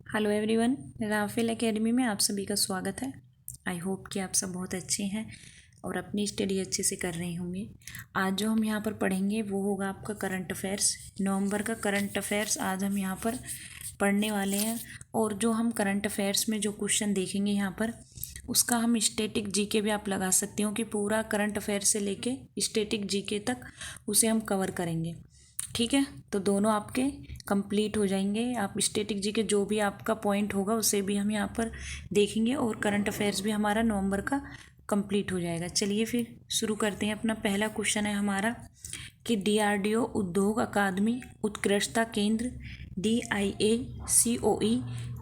Hello everyone, Rafale academy में आप सभी का स्वागत है। आई होप कि आप सब बहुत अच्छे हैं और अपनी स्टडी अच्छे से कर रहे होंगे। आज जो हम यहाँ पर पढ़ेंगे वो होगा आपका करंट अफेयर्स। नवंबर का करंट अफेयर्स आज हम यहाँ पर पढ़ने वाले हैं। और जो हम करंट अफेयर्स में जो क्वेश्चन देखेंगे यहाँ पर, उसका हम स्टैटिक जीके भी आप लगा सकते हो कि पूरा करंट अफेयर से लेके स्टैटिक जीके तक उसे हम कवर करेंगे। ठीक है, तो दोनों आपके कंप्लीट हो जाएंगे। आप स्टैटिक जी के जो भी आपका पॉइंट होगा उसे भी हम यहाँ पर देखेंगे और करंट अफेयर्स भी हमारा नवंबर का कंप्लीट हो जाएगा। चलिए फिर शुरू करते हैं। अपना पहला क्वेश्चन है हमारा कि डीआरडीओ उद्योग अकादमी उत्कृष्टता केंद्र DIACOE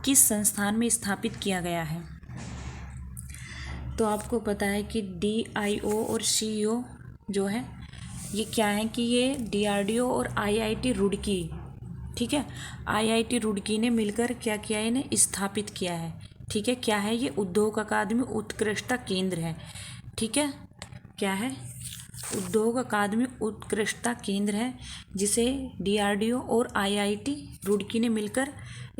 किस संस्थान में स्थापित किया गया है। तो आपको पता है कि DIO और CEO जो है ये क्या है कि ये DRDO और IIT रुड़की, ठीक है, IIT रुड़की ने मिलकर क्या किया है, इन्हें स्थापित किया है। ठीक है, क्या है ये? उद्योग अकादमी उत्कृष्टता केंद्र है। ठीक है, क्या है? उद्योग अकादमी उत्कृष्टता केंद्र है जिसे DRDO और IIT रुड़की ने मिलकर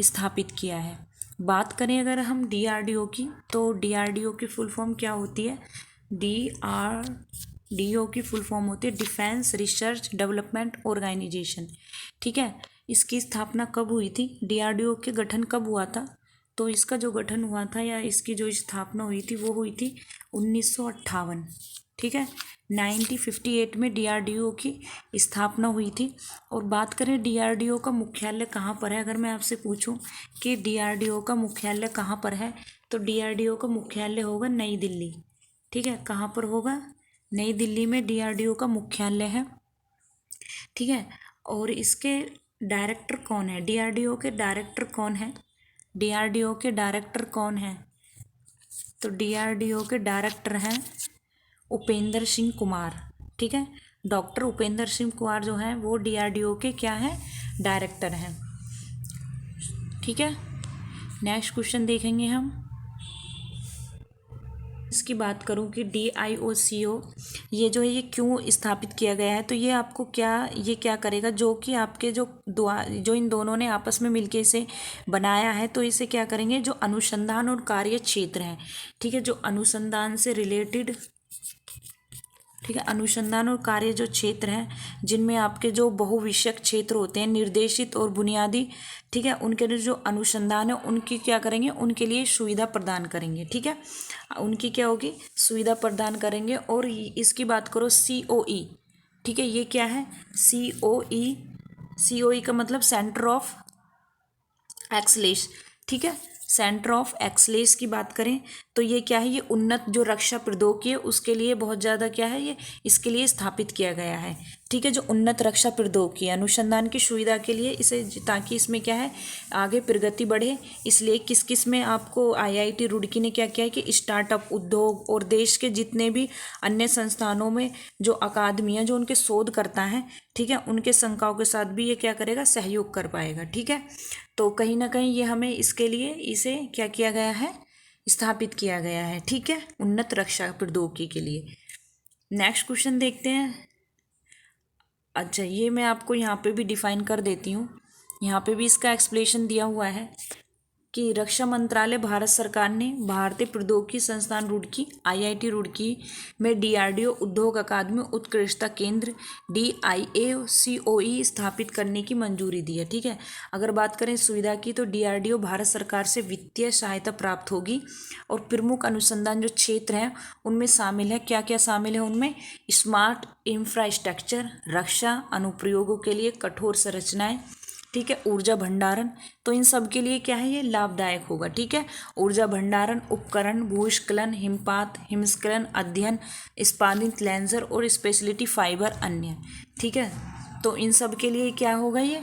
स्थापित किया है। बात करें अगर हम DRDO की, तो DRDO की फुल फॉर्म क्या होती है? DRDO की फुल फॉर्म होती है डिफेंस रिसर्च डेवलपमेंट ऑर्गेनाइजेशन। ठीक है, इसकी स्थापना कब हुई थी? DRDO के गठन कब हुआ था? तो इसका जो गठन हुआ था या इसकी जो स्थापना हुई थी वो हुई थी 1958। ठीक है, 1958 में DRDO की स्थापना हुई थी। और बात करें DRDO का मुख्यालय कहाँ पर है, अगर मैं आपसे पूछूं कि DRDO का मुख्यालय कहाँ पर है, तो DRDO का मुख्यालय होगा नई दिल्ली। ठीक है, कहाँ पर होगा? नई दिल्ली में DRDO का मुख्यालय है। ठीक है, और इसके डायरेक्टर कौन है? DRDO के डायरेक्टर कौन है? DRDO के डायरेक्टर कौन है? तो DRDO के डायरेक्टर हैं उपेंद्र सिंह कुमार। ठीक है, डॉक्टर उपेंद्र सिंह कुमार जो हैं वो DRDO के क्या हैं? डायरेक्टर हैं। ठीक है, नेक्स्ट क्वेश्चन देखेंगे हम। इसकी बात करूं कि DIOCO ये जो है ये क्यों स्थापित किया गया है, तो ये आपको क्या करेगा, जो कि आपके जो इन दोनों ने आपस में मिलके इसे बनाया है, तो इसे क्या करेंगे, जो अनुसंधान और कार्य क्षेत्र हैं, ठीक है, जो अनुसंधान से रिलेटेड, ठीक है, अनुसंधान और कार्य जो क्षेत्र हैं जिनमें आपके जो बहुविषयक क्षेत्र होते हैं निर्देशित और बुनियादी, ठीक है, उनके जो अनुसंधान है उनकी क्या करेंगे, उनके लिए सुविधा प्रदान करेंगे। ठीक है, उनकी क्या होगी? सुविधा प्रदान करेंगे। और इसकी बात करो COE, ठीक है, ये क्या है? COE का मतलब सेंटर ऑफ एक्सलेस। ठीक है, सेंटर ऑफ एक्सलेस की बात करें तो ये क्या है? ये उन्नत जो रक्षा प्रौद्योगिकी है उसके लिए बहुत ज़्यादा क्या है, ये इसके लिए स्थापित किया गया है। ठीक है, जो उन्नत रक्षा प्रौद्योगिकी अनुसंधान की सुविधा के लिए इसे, ताकि इसमें क्या है आगे प्रगति बढ़े, इसलिए किस किस में आपको IIT रुड़की ने क्या किया है कि स्टार्टअप उद्योग और देश के जितने भी अन्य संस्थानों में जो अकादमियाँ जो उनके शोधकर्ता हैं, ठीक है, उनके संकायों के साथ भी ये क्या करेगा, सहयोग कर पाएगा। ठीक है, तो कहीं ना कहीं ये हमें इसके लिए इसे क्या किया गया है, स्थापित किया गया है। ठीक है, उन्नत रक्षा प्रौद्योगिकी के लिए। नेक्स्ट क्वेश्चन देखते हैं। अच्छा, ये मैं आपको यहाँ पे भी डिफाइन कर देती हूँ, यहाँ पे भी इसका एक्सप्लेनेशन दिया हुआ है कि रक्षा मंत्रालय भारत सरकार ने भारतीय प्रौद्योगिकी संस्थान रुड़की IIT रुड़की में DRDO उद्योग अकादमी उत्कृष्टता केंद्र DIACOE स्थापित करने की मंजूरी दी है। ठीक है, अगर बात करें सुविधा की तो DRDO भारत सरकार से वित्तीय सहायता प्राप्त होगी और प्रमुख अनुसंधान जो क्षेत्र हैं उनमें शामिल है, क्या क्या शामिल है उनमें? स्मार्ट इंफ्रास्ट्रक्चर, रक्षा अनुप्रयोगों के लिए कठोर संरचनाएं, ठीक है, ऊर्जा भंडारण, तो इन सब के लिए क्या है, ये लाभदायक होगा। ठीक है, ऊर्जा भंडारण उपकरण, भूस्खलन, हिमपात, हिमस्खलन अध्ययन, स्पानिंग लेंसर और स्पेशलिटी फाइबर अन्य। ठीक है, तो इन सब के लिए क्या होगा, ये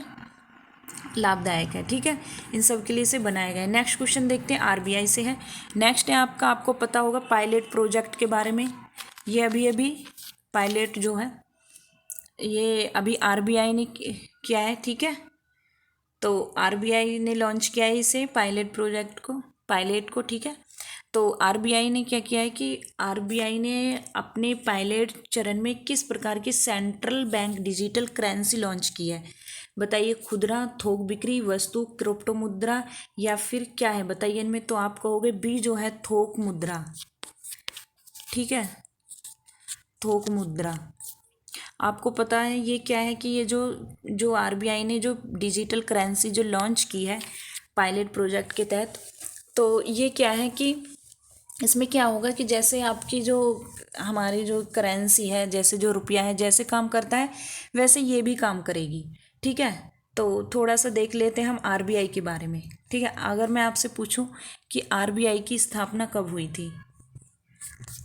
लाभदायक है। ठीक है, इन सब के लिए इसे बनाया गया है। नेक्स्ट क्वेश्चन देखते हैं, RBI से है। नेक्स्ट है आपको पता होगा पायलट प्रोजेक्ट के बारे में। ये अभी पायलट जो है ये अभी RBI ने किया है। ठीक है, तो RBI ने लॉन्च किया है इसे पायलट को। ठीक है, तो RBI ने क्या किया है कि RBI ने अपने पायलट चरण में किस प्रकार की central bank digital currency launch की है, बताइए, खुदरा, थोक बिक्री, वस्तु, क्रिप्टो मुद्रा या फिर क्या है, बताइए इनमें। तो आप कहोगे बी जो है थोक मुद्रा। ठीक है, थोक मुद्रा। आपको पता है ये क्या है कि ये जो जो आरबीआई ने जो डिजिटल करेंसी जो लॉन्च की है पायलट प्रोजेक्ट के तहत, तो ये क्या है कि इसमें क्या होगा कि जैसे आपकी जो हमारी जो करेंसी है, जैसे जो रुपया है, जैसे काम करता है वैसे ये भी काम करेगी। ठीक है, तो थोड़ा सा देख लेते हैं हम आरबीआई के बारे में। ठीक है, अगर मैं आपसे पूछूं कि आरबीआई की स्थापना कब हुई थी,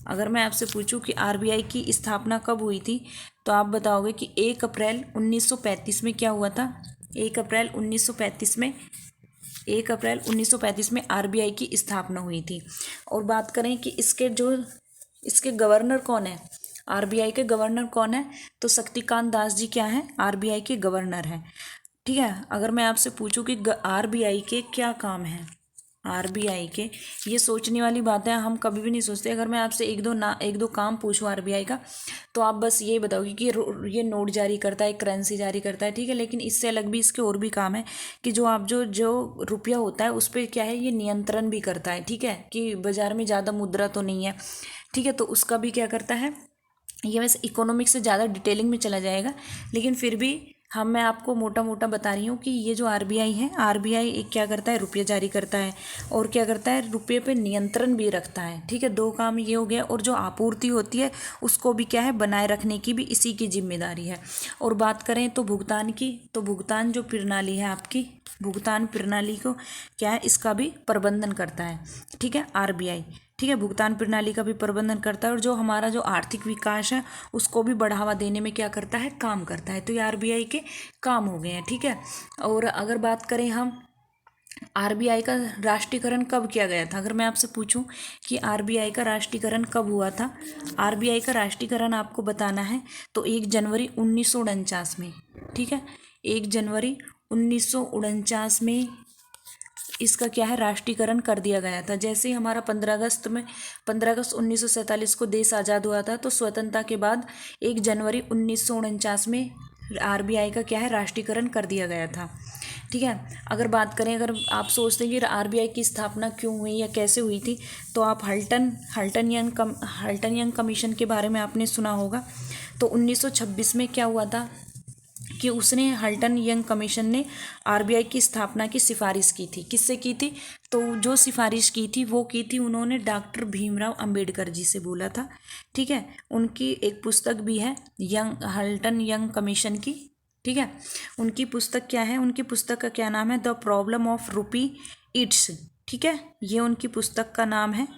अगर मैं आपसे पूछूं कि आरबीआई की स्थापना कब हुई थी, तो आप बताओगे कि 1 अप्रैल 1935 में क्या हुआ था। 1 अप्रैल 1935 में 1 अप्रैल 1935 में आरबीआई की स्थापना हुई थी। और बात करें कि इसके गवर्नर कौन है, आरबीआई के गवर्नर कौन है, तो शक्तिकांत दास जी क्या है, आरबीआई के गवर्नर हैं। ठीक है, अगर मैं आपसे पूछूं कि आरबीआई के क्या काम हैं, आरबीआई के, ये सोचने वाली बात है, हम कभी भी नहीं सोचते। अगर मैं आपसे एक दो काम पूछूं आरबीआई का, तो आप बस ये बताओगे कि ये नोट जारी करता है, करेंसी जारी करता है। ठीक है, लेकिन इससे अलग भी इसके और भी काम है कि जो आप जो रुपया होता है उस पर क्या है, ये नियंत्रण भी करता है। ठीक है, कि बाजार में ज़्यादा मुद्रा तो नहीं है। ठीक है, तो उसका भी क्या करता है, ये वैसे इकोनॉमिक्स से ज़्यादा डिटेलिंग में चला जाएगा, लेकिन फिर भी मैं आपको मोटा मोटा बता रही हूँ कि ये जो आरबीआई है, आरबीआई एक क्या करता है, रुपये जारी करता है, और क्या करता है, रुपये पे नियंत्रण भी रखता है। ठीक है, दो काम ये हो गया। और जो आपूर्ति होती है उसको भी क्या है, बनाए रखने की भी इसी की जिम्मेदारी है। और बात करें तो भुगतान की, तो भुगतान जो प्रणाली है आपकी, भुगतान प्रणाली को क्या है, इसका भी प्रबंधन करता है। ठीक है, आरबीआई। ठीक है, भुगतान प्रणाली का भी प्रबंधन करता है, और जो हमारा जो आर्थिक विकास है उसको भी बढ़ावा देने में क्या करता है, काम करता है। तो ये आरबीआई के काम हो गए हैं। ठीक है, और अगर बात करें हम आरबीआई का राष्ट्रीयकरण कब किया गया था, अगर मैं आपसे पूछूं कि आरबीआई का राष्ट्रीयकरण कब हुआ था, आरबीआई का राष्ट्रीयकरण आपको बताना है तो 1 जनवरी 1949 में। ठीक है, 1 जनवरी 1949 में इसका क्या है, राष्ट्रीयकरण कर दिया गया था। जैसे ही हमारा 15 अगस्त 1947 को देश आज़ाद हुआ था, तो स्वतंत्रता के बाद 1 जनवरी 1949 में आरबीआई का क्या है, राष्ट्रीयकरण कर दिया गया था। ठीक है, अगर बात करें, अगर आप सोचते हैं कि आरबीआई की स्थापना क्यों हुई या कैसे हुई थी, तो आप हल्टन यंग कमीशन के बारे में आपने सुना होगा। तो 1926 में क्या हुआ था कि उसने हल्टन यंग कमीशन ने आरबीआई की स्थापना की सिफारिश की थी। किससे की थी, तो जो सिफारिश की थी वो की थी उन्होंने डॉक्टर भीमराव अंबेडकर जी से बोला था। ठीक है, उनकी एक पुस्तक भी है हल्टन यंग कमीशन की। ठीक है, उनकी पुस्तक क्या है, उनकी पुस्तक का क्या नाम है, द प्रॉब्लम ऑफ रूपी इट्स। ठीक है, ये उनकी पुस्तक का नाम है,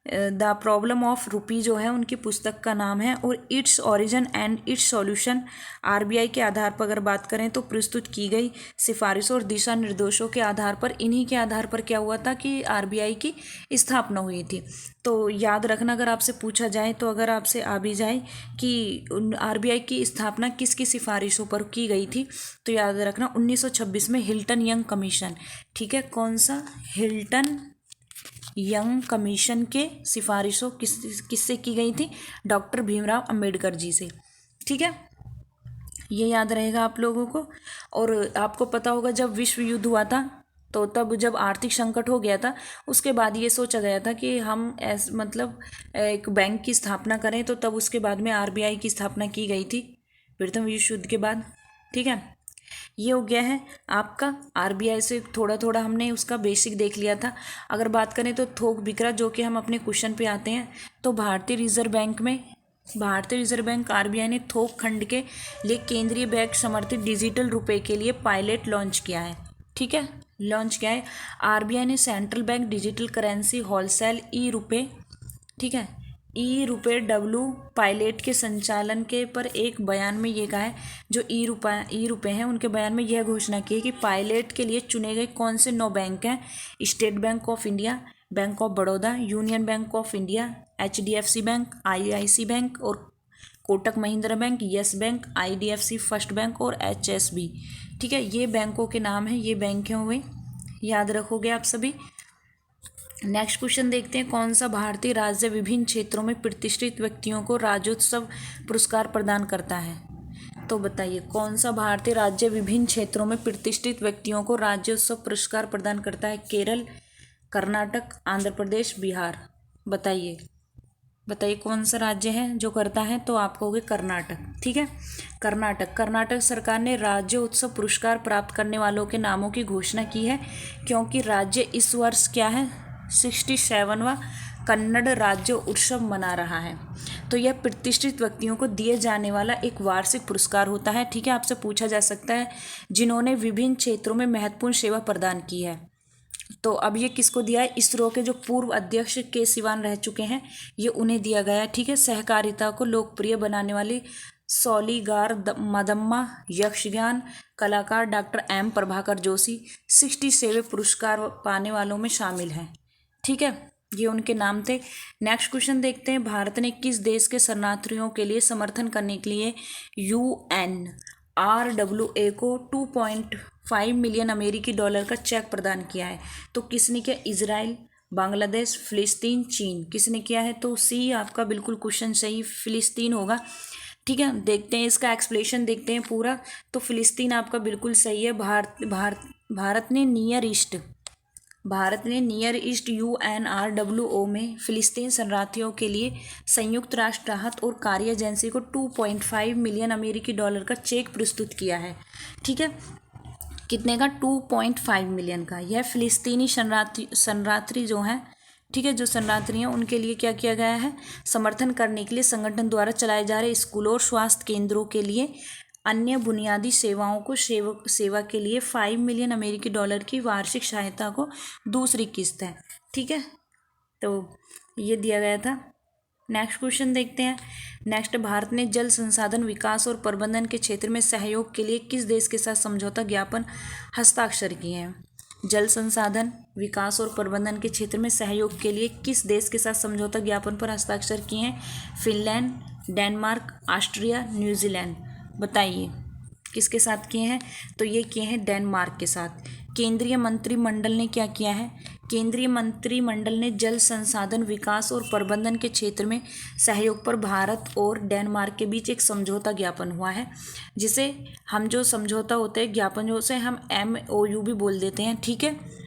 द प्रॉब्लम ऑफ रूपी जो है उनकी पुस्तक का नाम है। और its origin and it's solution RBI के आधार पर अगर बात करें तो प्रस्तुत की गई सिफारिशों और दिशा निर्देशों के आधार पर, इन्हीं के आधार पर क्या हुआ था कि आरबीआई की स्थापना हुई थी। तो याद रखना, अगर आपसे पूछा जाए, तो अगर आपसे आ भी जाए कि आरबीआई की स्थापना किसकी सिफारिशों पर की गई थी, तो याद रखना 1926 में हिल्टन यंग कमीशन। ठीक है, कौन सा, हिल्टन यंग कमीशन के सिफारिशों किससे की गई थी, डॉक्टर भीमराव अंबेडकर जी से। ठीक है, ये याद रहेगा आप लोगों को। और आपको पता होगा जब विश्व युद्ध हुआ था, तो तब जब आर्थिक संकट हो गया था, उसके बाद ये सोचा गया था कि हम मतलब एक बैंक की स्थापना करें, तो तब उसके बाद में आरबीआई की स्थापना की गई थी प्रथम विश्व युद्ध के बाद। ठीक है, ये हो गया है आपका आरबीआई से थोड़ा थोड़ा हमने उसका बेसिक देख लिया था। अगर बात करें तो थोक बिक्रा, जो कि हम अपने क्वेश्चन पे आते हैं, तो भारतीय रिजर्व बैंक आरबीआई ने थोक खंड के लिए केंद्रीय बैंक समर्थित डिजिटल रुपए के लिए पायलट लॉन्च किया है। ठीक है, लॉन्च किया है आरबीआई ने central bank digital currency wholesale e रुपए। ठीक है, ई रुपए डब्लू पायलट के संचालन के पर एक बयान में ये कहा है, जो ई रुपए हैं उनके बयान में यह घोषणा की है कि पायलट के लिए चुने गए कौन से 9 बैंक हैं, State Bank of India, Bank of Baroda, Union Bank of India, HDFC Bank, IIC Bank और Kotak Mahindra Bank, Yes Bank, IDFC First Bank और एचएसबी। ठीक है, ये बैंकों के नाम हैं, ये बैंक हुए, याद रखोगे आप सभी। नेक्स्ट क्वेश्चन देखते हैं, कौन सा भारतीय राज्य विभिन्न क्षेत्रों में प्रतिष्ठित व्यक्तियों को राज्योत्सव पुरस्कार प्रदान करता है। तो बताइए कौन सा भारतीय राज्य विभिन्न क्षेत्रों में प्रतिष्ठित व्यक्तियों को राज्योत्सव पुरस्कार प्रदान करता है? केरल, कर्नाटक, आंध्र प्रदेश, बिहार। बताइए बताइए कौन सा राज्य है जो करता है? तो आप कहोगे कर्नाटक। ठीक है, कर्नाटक सरकार ने राज्योत्सव पुरस्कार प्राप्त करने वालों के नामों की घोषणा की है, क्योंकि राज्य इस वर्ष क्या है 67वां कन्नड़ राज्य उत्सव मना रहा है। तो यह प्रतिष्ठित व्यक्तियों को दिए जाने वाला एक वार्षिक पुरस्कार होता है। ठीक है, आपसे पूछा जा सकता है जिन्होंने विभिन्न क्षेत्रों में महत्वपूर्ण सेवा प्रदान की है। तो अब ये किसको दिया है? इसरो के जो पूर्व अध्यक्ष के सिवान रह चुके हैं, ये उन्हें दिया गया है। ठीक है, सहकारिता को लोकप्रिय बनाने वाली सौलीगार मदम्मा, यक्षगान कलाकार डॉक्टर एम प्रभाकर जोशी 67वें पुरस्कार पाने वालों में शामिल हैं। ठीक है, ये उनके नाम थे। नेक्स्ट क्वेश्चन देखते हैं, भारत ने किस देश के शरणार्थियों के लिए समर्थन करने के लिए UNRWA को 2.5 मिलियन अमेरिकी डॉलर का चेक प्रदान किया है? तो किसने किया? इजराइल, बांग्लादेश, फिलिस्तीन, चीन। किसने किया है? तो सी आपका बिल्कुल क्वेश्चन सही फिलिस्तीन होगा। ठीक है, देखते हैं इसका एक्सप्लेनेशन देखते हैं पूरा। तो फिलिस्तीन आपका बिल्कुल सही है। भारत ने नियर ईस्ट UNRWA में फिलिस्तीन शरणार्थियों के लिए संयुक्त राष्ट्र राहत और कार्य एजेंसी को 2.5 मिलियन अमेरिकी डॉलर का चेक प्रस्तुत किया है। ठीक है, कितने का? 2.5 मिलियन का। यह फिलिस्तीनी शरणार्थी जो हैं, ठीक है, जो शरणार्थी हैं उनके लिए क्या किया गया है? समर्थन करने के लिए संगठन द्वारा चलाए जा रहे स्कूलों और स्वास्थ्य केंद्रों के लिए अन्य बुनियादी सेवाओं को सेवा के लिए 5 मिलियन अमेरिकी डॉलर की वार्षिक सहायता को दूसरी किस्त है। ठीक है, तो ये दिया गया था। नेक्स्ट क्वेश्चन देखते हैं। नेक्स्ट, भारत ने जल संसाधन विकास और प्रबंधन के क्षेत्र में सहयोग के लिए किस देश के साथ समझौता ज्ञापन हस्ताक्षर किए हैं? जल संसाधन विकास और प्रबंधन के क्षेत्र में सहयोग के लिए किस देश के साथ समझौता ज्ञापन पर हस्ताक्षर किए हैं? Finland, Denmark, Austria, New Zealand. बताइए किसके साथ किए हैं? तो ये किए हैं डेनमार्क के साथ। केंद्रीय मंत्रिमंडल ने क्या किया है? केंद्रीय मंत्रिमंडल ने जल संसाधन विकास और प्रबंधन के क्षेत्र में सहयोग पर भारत और डेनमार्क के बीच एक समझौता ज्ञापन हुआ है, जिसे हम जो समझौता होते हैं ज्ञापन जो उसे हम MOU भी बोल देते हैं। ठीक है,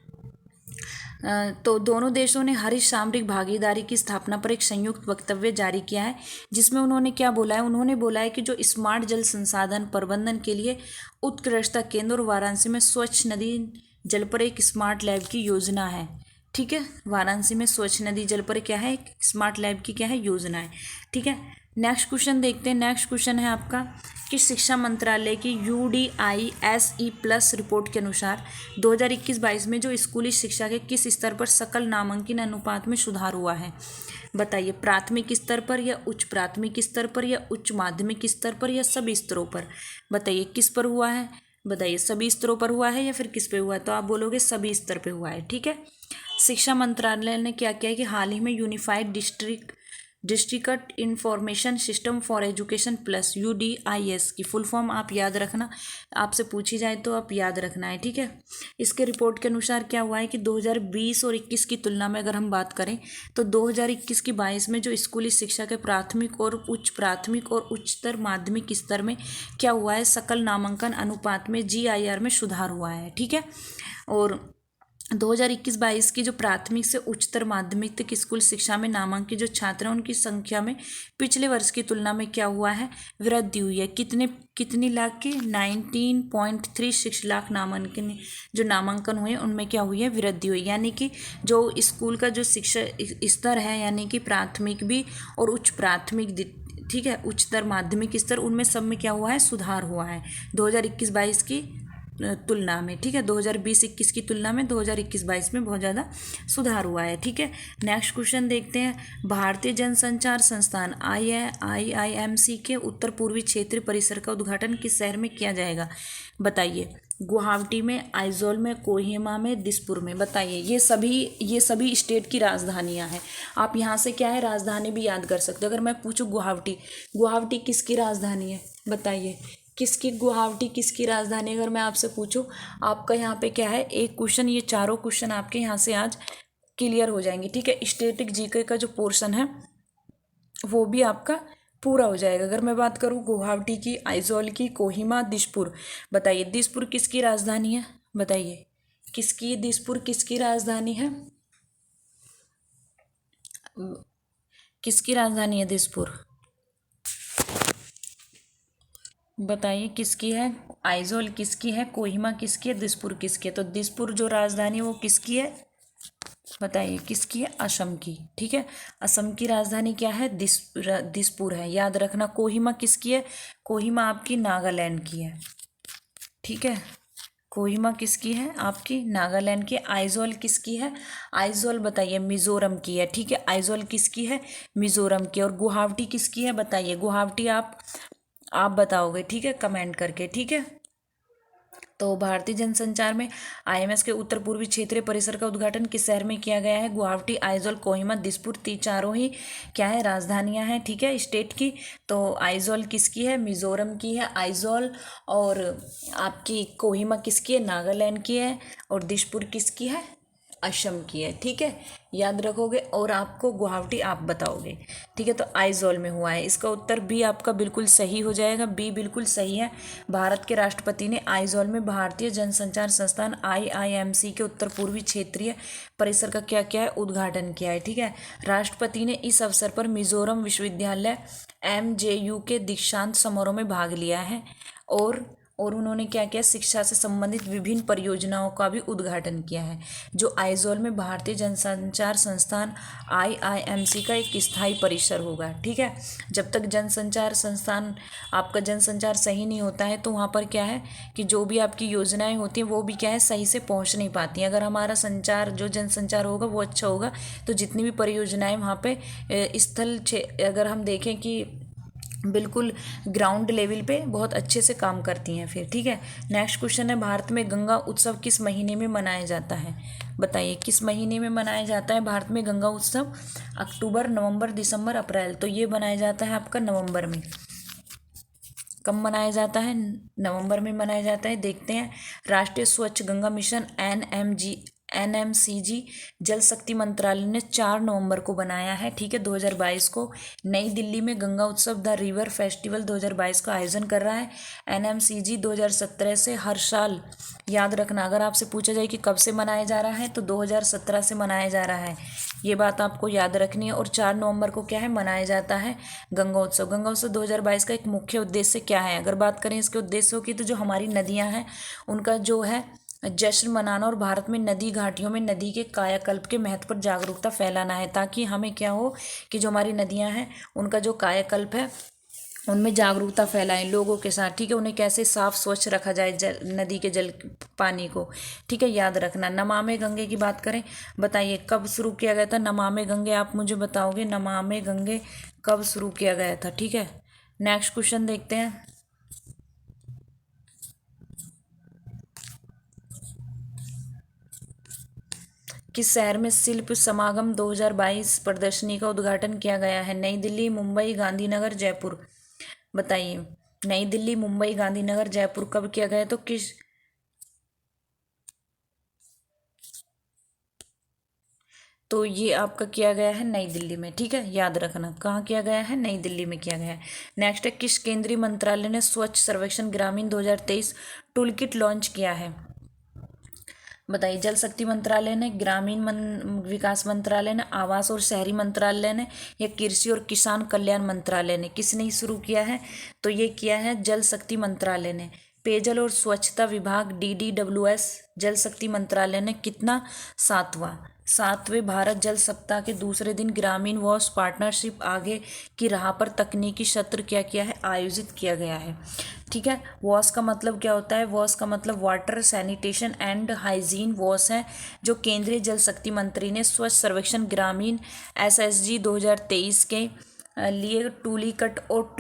तो दोनों देशों ने हरित सामरिक भागीदारी की स्थापना पर एक संयुक्त वक्तव्य जारी किया है, जिसमें उन्होंने क्या बोला है? उन्होंने बोला है कि जो स्मार्ट जल संसाधन प्रबंधन के लिए उत्कृष्टता केंद्र और वाराणसी में स्वच्छ नदी जल पर एक स्मार्ट लैब की योजना है। ठीक है, वाराणसी में स्वच्छ नदी जल पर क्या है? एक स्मार्ट लैब की क्या है? योजना है। ठीक है, नेक्स्ट क्वेश्चन देखते हैं। नेक्स्ट क्वेश्चन है आपका कि शिक्षा मंत्रालय की UDISE+ रिपोर्ट के अनुसार 2021-22 में जो स्कूली शिक्षा के किस स्तर पर सकल नामांकन अनुपात में सुधार हुआ है? बताइए, प्राथमिक स्तर पर या उच्च प्राथमिक स्तर पर या उच्च माध्यमिक स्तर पर या सभी स्तरों पर? बताइए किस पर हुआ है? बताइए सभी स्तरों पर हुआ है या फिर किस पे हुआ है? तो आप बोलोगे सभी स्तर पे हुआ है। ठीक है, शिक्षा मंत्रालय ने क्या किया है कि हाल ही में unified district information system for education plus UDIS की फुल फॉर्म आप याद रखना, आपसे पूछी जाए तो आप याद रखना है। ठीक है, इसके रिपोर्ट के अनुसार क्या हुआ है कि 2020 और 21 की तुलना में अगर हम बात करें तो 2021 की 22 में जो स्कूली शिक्षा के प्राथमिक और उच्च प्राथमिक और उच्चतर माध्यमिक स्तर में क्या हुआ है? सकल नामांकन अनुपात में GIR में सुधार हुआ है। ठीक है, और 2021-22 की जो प्राथमिक से उच्चतर माध्यमिक तक स्कूल शिक्षा में नामांकित जो छात्र हैं उनकी संख्या में पिछले वर्ष की तुलना में क्या हुआ है? वृद्धि हुई है। कितनी लाख की? 19.36 लाख नामांकन हुए उनमें क्या हुई है? वृद्धि हुई। यानी कि जो स्कूल का जो शिक्षा स्तर है, यानी कि प्राथमिक भी और उच्च प्राथमिक, ठीक है, उच्चतर माध्यमिक स्तर, उनमें सब में क्या हुआ है? सुधार हुआ है 2021-22 की तुलना में। ठीक है, 2020-21 की तुलना में 2021-22 में बहुत ज़्यादा सुधार हुआ है। ठीक है, नेक्स्ट क्वेश्चन देखते हैं। भारतीय जनसंचार संस्थान IIMC के उत्तर पूर्वी क्षेत्रीय परिसर का उद्घाटन किस शहर में किया जाएगा? बताइए, गुवाहाटी में, आइजोल में, कोहिमा में, दिसपुर में। बताइए, ये सभी स्टेट की राजधानियां हैं। आप यहाँ से क्या है? राजधानी भी याद कर सकते हो। अगर मैं पूछूँ गुवाहाटी किसकी राजधानी है? बताइए गुवाहाटी किसकी राजधानी? अगर मैं आपसे पूछूं, आपका यहाँ पे क्या है? एक क्वेश्चन, ये चारों क्वेश्चन आपके यहाँ से आज क्लियर हो जाएंगे। ठीक है, स्टैटिक GK का जो पोर्शन है वो भी आपका पूरा हो जाएगा। अगर मैं बात करूँ गुवाहाटी की, आइजॉल की, कोहिमा, दिसपुर, बताइए दिसपुर किसकी राजधानी है? बताइए किसकी, दिसपुर किसकी राजधानी है? किसकी राजधानी है दिसपुर? बताइए किसकी है? आइजॉल किसकी है? कोहिमा किसकी है? दिसपुर किसकी है? तो दिसपुर जो राजधानी है वो किसकी है? बताइए किसकी है? असम की। ठीक है, असम की राजधानी क्या है? दिसपुर है, याद रखना। कोहिमा किसकी है? कोहिमा आपकी नागालैंड की है। ठीक है, कोहिमा किसकी है? आपकी नागालैंड की। आइजॉल किसकी है? आइजॉल बताइए मिजोरम की है। ठीक है, आइजॉल किसकी है? मिजोरम की। और गुवाहाटी किसकी है? बताइए गुवाहाटी आप बताओगे, ठीक है, कमेंट करके। ठीक है, तो भारतीय जनसंचार में आईएमएस के उत्तर पूर्वी क्षेत्रीय परिसर का उद्घाटन किस शहर में किया गया है? गुवाहाटी, आइजॉल, कोहिमा, दिसपुर, चारों ही क्या है? राजधानियां हैं। ठीक है, स्टेट की। तो आइजॉल किसकी है? मिजोरम की है आइजॉल। और आपकी कोहिमा किसकी है? नागालैंड की है। और दिसपुर किसकी है? असम की है। ठीक है, याद रखोगे। और आपको गुवाहाटी आप बताओगे। ठीक है, तो आइजॉल में हुआ है। इसका उत्तर बी आपका बिल्कुल सही हो जाएगा। बी बिल्कुल सही है। भारत के राष्ट्रपति ने आइजॉल में भारतीय जनसंचार संस्थान आईआईएमसी के उत्तर पूर्वी क्षेत्रीय परिसर का क्या किया है? उद्घाटन किया है। ठीक है, राष्ट्रपति ने इस अवसर पर मिजोरम विश्वविद्यालय एमजेयू के दीक्षांत समारोह में भाग लिया है। और उन्होंने क्या किया? शिक्षा से संबंधित विभिन्न परियोजनाओं का भी उद्घाटन किया है। जो आइजॉल में भारतीय जनसंचार संस्थान आईआईएमसी का एक स्थायी परिसर होगा। ठीक है, जब तक जनसंचार संस्थान आपका जनसंचार सही नहीं होता है तो वहाँ पर क्या है कि जो भी आपकी योजनाएं होती हैं वो भी क्या है? सही से पहुँच नहीं पाती हैं। अगर हमारा संचार जो जनसंचार होगा वो अच्छा होगा तो जितनी भी परियोजनाएं वहाँ पे अगर हम देखें कि बिल्कुल ग्राउंड लेवल पे बहुत अच्छे से काम करती हैं फिर। ठीक है, नेक्स्ट क्वेश्चन है, भारत में गंगा उत्सव किस महीने में मनाया जाता है? बताइए किस महीने में मनाया जाता है भारत में गंगा उत्सव? अक्टूबर, नवंबर, दिसंबर, अप्रैल। तो ये मनाया जाता है आपका नवंबर में। कब मनाया जाता है? नवंबर में मनाया जाता है। देखते हैं, राष्ट्रीय स्वच्छ गंगा मिशन एनएमसीजी जल शक्ति मंत्रालय ने 4 नवंबर को बनाया है। ठीक है, 2022 को नई दिल्ली में गंगा उत्सव द रिवर फेस्टिवल 2022 का आयोजन कर रहा है। एनएमसीजी 2017 से हर साल, याद रखना, अगर आपसे पूछा जाए कि कब से मनाया जा रहा है तो 2017 से मनाया जा रहा है। ये बात आपको याद रखनी है। और 4 नवंबर को क्या है? मनाया जाता है गंगा उत्सव। गंगा उत्सव 2022 का एक मुख्य उद्देश्य क्या है? अगर बात करें इसके उद्देश्यों की तो जो हमारी नदियां हैं उनका जो है जश्न मनाना और भारत में नदी घाटियों में नदी के कायाकल्प के महत्व पर जागरूकता फैलाना है, ताकि हमें क्या हो कि जो हमारी नदियां हैं उनका जो कायाकल्प है उनमें जागरूकता फैलाएं लोगों के साथ। ठीक है, उन्हें कैसे साफ स्वच्छ रखा जाए नदी के जल पानी को। ठीक है, याद रखना। नमामि गंगे की बात करें, बताइए कब शुरू किया गया था नमामि गंगे? आप मुझे बताओगे नमामि गंगे कब शुरू किया गया था? ठीक है, नेक्स्ट क्वेश्चन देखते हैं। किस शहर में शिल्प समागम 2022 प्रदर्शनी का उद्घाटन किया गया है? नई दिल्ली, मुंबई, गांधीनगर, जयपुर। बताइए नई दिल्ली, मुंबई, गांधीनगर, जयपुर कब किया गया? तो किस तो ये आपका किया गया है नई दिल्ली में। ठीक है, याद रखना कहाँ किया गया है? नई दिल्ली में किया गया है। नेक्स्ट है, किस केंद्रीय मंत्रालय ने स्वच्छ सर्वेक्षण ग्रामीण 2023 टूलकिट लॉन्च किया है? बताइए जल शक्ति मंत्रालय ने, ग्रामीण विकास मंत्रालय ने, आवास और शहरी मंत्रालय ने, या कृषि और किसान कल्याण मंत्रालय ने? किसने शुरू किया है? तो ये किया है जल शक्ति मंत्रालय ने। पेयजल और स्वच्छता विभाग DDWS जल शक्ति मंत्रालय ने कितना? 7वें भारत जल सप्ताह के दूसरे दिन ग्रामीण वॉश पार्टनरशिप आगे की राह पर तकनीकी सत्र क्या किया है? आयोजित किया गया है। ठीक है, वॉश का मतलब क्या होता है? वॉश का मतलब water sanitation and hygiene wash है, जो केंद्रीय जल शक्ति मंत्री ने स्वच्छ सर्वेक्षण ग्रामीण SSG 2023 के लिए टूलीकट और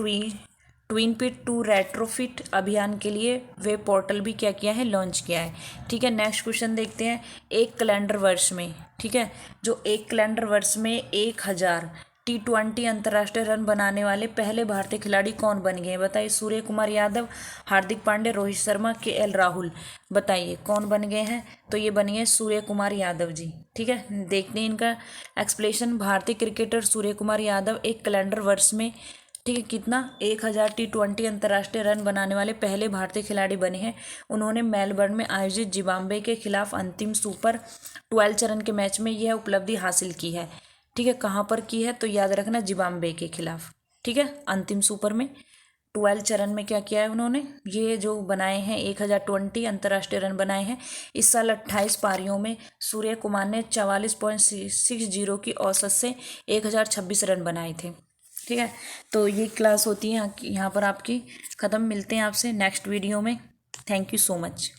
ट्विन पिट टू रेट्रोफिट अभियान के लिए वेब पोर्टल भी क्या किया है? लॉन्च किया है। ठीक है, नेक्स्ट क्वेश्चन देखते हैं। एक कैलेंडर वर्ष में, ठीक है, जो एक कैलेंडर वर्ष में 1000 T20 अंतर्राष्ट्रीय रन बनाने वाले पहले भारतीय खिलाड़ी कौन बन गए हैं? बताइए सूर्य कुमार यादव, हार्दिक पांड्या, रोहित शर्मा, KL राहुल। बताइए कौन बन गए हैं? तो ये बन गए सूर्य कुमार यादव जी। ठीक है, देखते हैं इनका एक्सप्लेनेशन। भारतीय क्रिकेटर सूर्य कुमार यादव एक कैलेंडर वर्ष में, ठीक है, कितना 1000 T20 अंतर्राष्ट्रीय रन बनाने वाले पहले भारतीय खिलाड़ी बने हैं। उन्होंने मेलबर्न में आयोजित जिम्बाब्वे के खिलाफ अंतिम सुपर 12 चरण के मैच में यह उपलब्धि हासिल की है। ठीक है, कहाँ पर की है तो याद रखना जिम्बाब्वे के खिलाफ। ठीक है, अंतिम सुपर में 12 चरण में क्या किया है उन्होंने, ये जो बनाए हैं 1020 अंतर्राष्ट्रीय रन बनाए हैं। इस साल 28 पारियों में सूर्य कुमार ने 44.60 की औसत से 1026 रन बनाए थे। ठीक है, तो ये क्लास होती है यहाँ पर आपकी ख़त्म। मिलते हैं आपसे नेक्स्ट वीडियो में। Thank you so much.